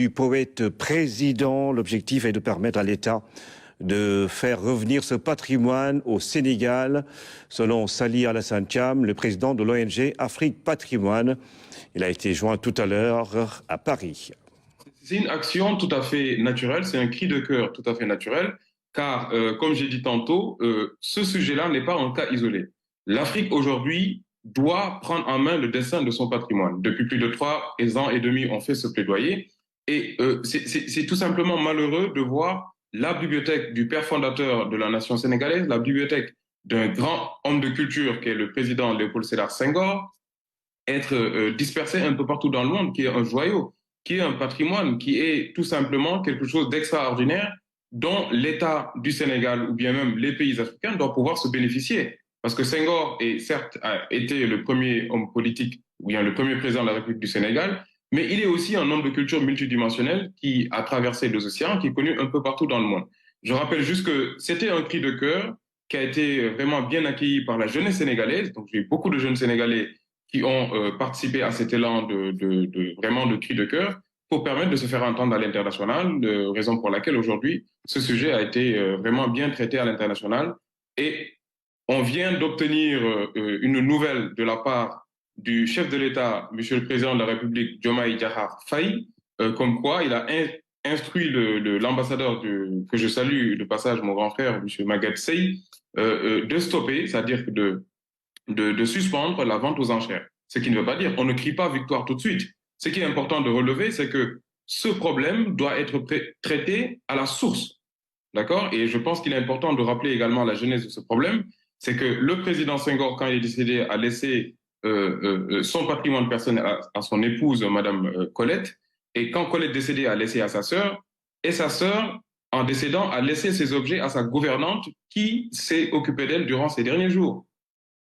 Du poète président, l'objectif est de permettre à l'État de faire revenir ce patrimoine au Sénégal, selon Sali Alassane Thiam, le président de l'ONG Afrique Patrimoine. Il a été joint tout à l'heure à Paris. C'est une action tout à fait naturelle, c'est un cri de cœur tout à fait naturel, car comme j'ai dit tantôt, ce sujet-là n'est pas un cas isolé. L'Afrique aujourd'hui doit prendre en main le destin de son patrimoine. Depuis plus de 3 ans et demi, on fait ce plaidoyer. Et c'est tout simplement malheureux de voir la bibliothèque du père fondateur de la nation sénégalaise, la bibliothèque d'un grand homme de culture qui est le président Léopold Sédar Senghor, être dispersée un peu partout dans le monde, qui est un joyau, qui est un patrimoine, qui est tout simplement quelque chose d'extraordinaire dont l'État du Sénégal ou bien même les pays africains doivent pouvoir se bénéficier. Parce que Senghor est certes a été le premier homme politique ou bien le premier président de la République du Sénégal, mais il est aussi un homme de culture multidimensionnel qui a traversé les océans, qui est connu un peu partout dans le monde. Je rappelle juste que c'était un cri de cœur qui a été vraiment bien accueilli par la jeunesse sénégalaise. Donc j'ai eu beaucoup de jeunes Sénégalais qui ont participé à cet élan vraiment de cri de cœur pour permettre de se faire entendre à l'international, raison pour laquelle aujourd'hui ce sujet a été vraiment bien traité à l'international. Et on vient d'obtenir une nouvelle de la part du chef de l'État, Monsieur le Président de la République, Diomaye Diakhar Faye, comme quoi il a instruit l'ambassadeur que je salue de passage, mon grand frère, Monsieur Maguette Sey, de stopper, c'est-à-dire de suspendre la vente aux enchères. Ce qui ne veut pas dire on ne crie pas victoire tout de suite. Ce qui est important de relever, c'est que ce problème doit être traité à la source. D'accord? Et je pense qu'il est important de rappeler également la genèse de ce problème. C'est que le président Senghor, quand il est décédé, a laissé son patrimoine personnel à son épouse, Madame Colette. Et quand Colette décédée, a laissé à sa sœur. Et sa sœur, en décédant, a laissé ses objets à sa gouvernante qui s'est occupée d'elle durant ces derniers jours.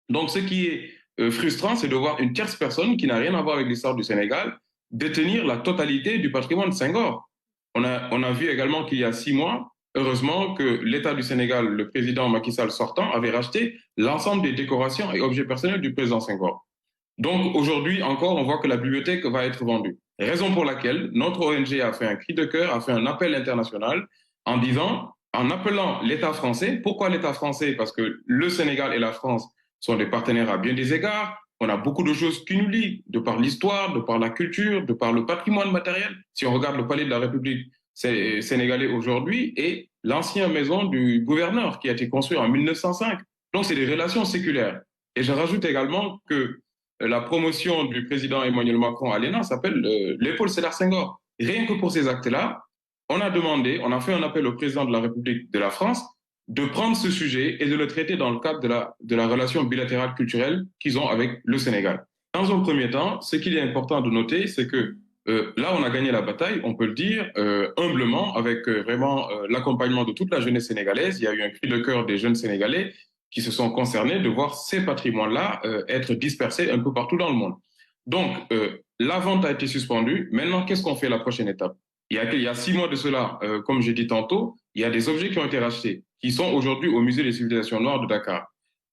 Donc, ce qui est frustrant, c'est de voir une tierce personne qui n'a rien à voir avec l'histoire du Sénégal détenir la totalité du patrimoine de Senghor. On a vu également qu'il y a 6 mois, heureusement que l'État du Sénégal, le président Macky Sall sortant, avait racheté l'ensemble des décorations et objets personnels du président Senghor. Donc aujourd'hui encore, on voit que la bibliothèque va être vendue. Raison pour laquelle notre ONG a fait un cri de cœur, a fait un appel international en disant, en appelant l'État français. Pourquoi l'État français? Parce que le Sénégal et la France sont des partenaires à bien des égards. On a beaucoup de choses qui nous lient, de par l'histoire, de par la culture, de par le patrimoine matériel. Si on regarde le palais de la République sénégalais aujourd'hui et l'ancienne maison du gouverneur qui a été construite en 1905. Donc, c'est des relations séculaires. Et je rajoute également que la promotion du président Emmanuel Macron à l'ENA s'appelle Léopold Sédar Senghor. Rien que pour ces actes-là, on a fait un appel au président de la République de la France de prendre ce sujet et de le traiter dans le cadre de la relation bilatérale culturelle qu'ils ont avec le Sénégal. Dans un premier temps, ce qu'il est important de noter, c'est que là, on a gagné la bataille, on peut le dire, humblement, avec vraiment l'accompagnement de toute la jeunesse sénégalaise. Il y a eu un cri de cœur des jeunes Sénégalais qui se sont concernés de voir ces patrimoines-là être dispersés un peu partout dans le monde. Donc, la vente a été suspendue. Maintenant, qu'est-ce qu'on fait la prochaine étape? Il y a 6 mois de cela, comme j'ai dit tantôt, il y a des objets qui ont été rachetés, qui sont aujourd'hui au Musée des civilisations noires de Dakar.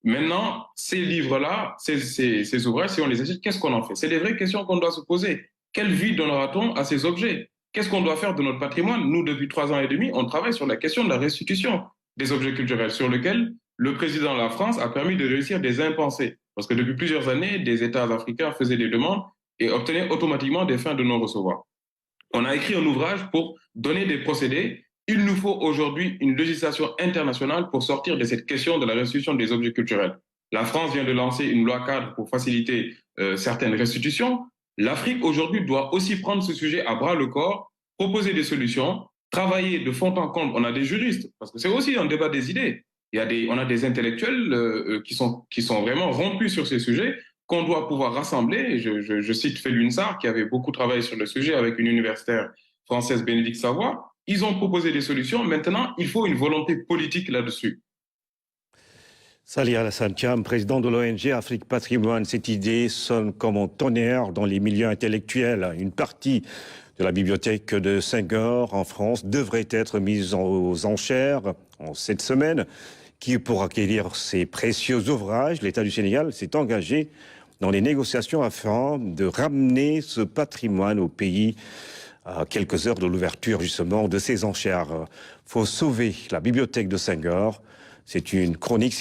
Maintenant, ces livres-là, ces ouvrages, si on les achète, qu'est-ce qu'on en fait? C'est des vraies questions qu'on doit se poser. Quelle vie donnera-t-on à ces objets? Qu'est-ce qu'on doit faire de notre patrimoine? Nous, depuis 3 ans et demi, on travaille sur la question de la restitution des objets culturels, sur lequel le président de la France a permis de réussir des impensés. Parce que depuis plusieurs années, des États africains faisaient des demandes et obtenaient automatiquement des fins de non-recevoir. On a écrit un ouvrage pour donner des procédés. Il nous faut aujourd'hui une législation internationale pour sortir de cette question de la restitution des objets culturels. La France vient de lancer une loi cadre pour faciliter certaines restitutions. L'Afrique aujourd'hui doit aussi prendre ce sujet à bras le corps, proposer des solutions, travailler de fond en comble. On a des juristes, parce que c'est aussi un débat des idées. On a des intellectuels qui sont vraiment rompus sur ces sujets, qu'on doit pouvoir rassembler. Je cite Felwine Sarr, qui avait beaucoup travaillé sur le sujet avec une universitaire française, Bénédicte Savoie. Ils ont proposé des solutions. Maintenant, il faut une volonté politique là-dessus. Sali Alassane Thiam, président de l'ONG Afrique Patrimoine, cette idée sonne comme un tonnerre dans les milieux intellectuels. Une partie de la bibliothèque de Senghor en France devrait être mise aux enchères en cette semaine. Qui pour acquérir ces précieux ouvrages, l'État du Sénégal s'est engagé dans les négociations afin de ramener ce patrimoine au pays à quelques heures de l'ouverture justement de ces enchères. Faut sauver la bibliothèque de Senghor. C'est une chronique